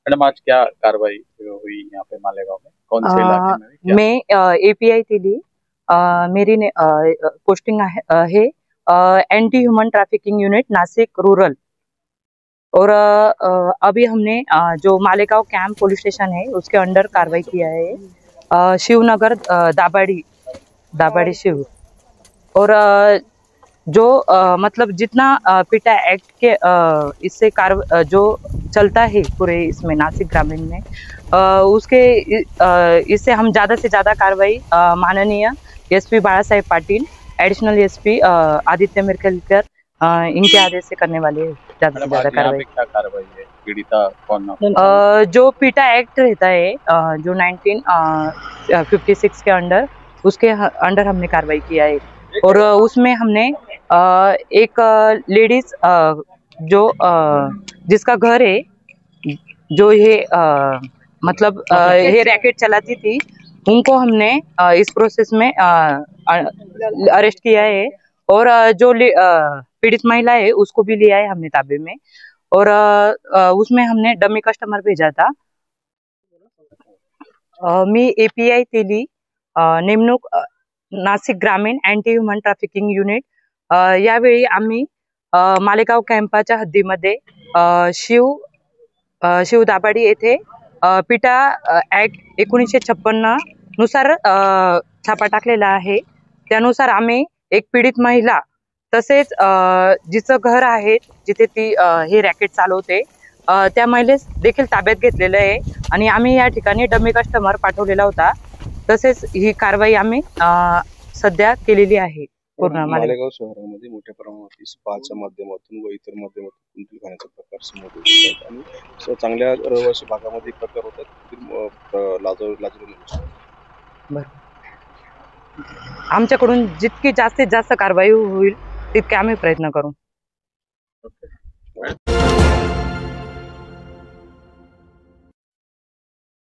Madam आज क्या कार्रवाई हुई यहाँ पे मालेगांव में, कौन से इलाके में हुई, क्या? मैं एपीआय दिली। मेरी पोस्टिंग है anti human trafficking unit Nashik rural. और अभी हमने जो मालेगांव कैंप पुलिस स्टेशन है उसके अंडर कार्रवाई किया है। शिवनगर दाबाड़ी दाबाड़ी शिव। और जो मतलब जितना पिटा एक्ट के इससे जो चलता है पूरे इसमें नासिक ग्रामीण में, उसके इससे हम ज़्यादा से ज़्यादा कार्रवाई माननीय एसपी बाला साहेब पाटिल, एडिशनल एसपी आदित्य मिरकलकर, इनके आदेश से करने वाले हैं ज़्यादा से ज़्यादा कार्रवाई। क्या कार्रवाई है, पीड़िता कौन नाम? जो पीटा एक्ट रहता है जो 1956 के अंडर, उसके अंडर हमने कार्रवाई किया है। और उसमें हमने एक लेडीज जो जिसका घर है, जो ये मतलब ये रैकेट चलाती थी, उनको हमने इस प्रोसेस में अरेस्ट किया है। और जो पीड़ित महिला है उसको भी लिया है हमने ताबे में। और उसमें हमने डमी कस्टमर भेजा था। मी एपीआय तेली नेमणूक नासिक ग्रामीण अँटी ह्युमन ट्रॅफिकिंग युनिट। यावेळी आम्ही मालेगाव कॅम्पाच्या हद्दीमध्ये शिव दाभाडी येथे पिटा ऍक्ट 1956 नुसार छापा टाकलेला आहे। त्यानुसार आम्ही एक पीडित महिला तसेच जिचं घर आहे जिथे ती हे रॅकेट चालवते, त्या महिलेस देखील ताब्यात घेतलेलं आहे। आणि आम्ही या ठिकाणी डमी कस्टमर पाठवलेला होता। तसेच ही कारवाई आम्ही सध्या केलेली आहे। पूर्ण मालेगाव शहरामध्ये मोठ्या प्रमाणात स्पाच्या माध्यमातून व इतर माध्यमातून कुंडली खाण्याचा प्रकार समोर येत आहेत आणि चांगल्या रहिवासी भागामध्ये प्रकार होतात। आमच्याकडून जितकी जास्तीत जास्त कारवाई होईल तितके आम्ही प्रयत्न करू।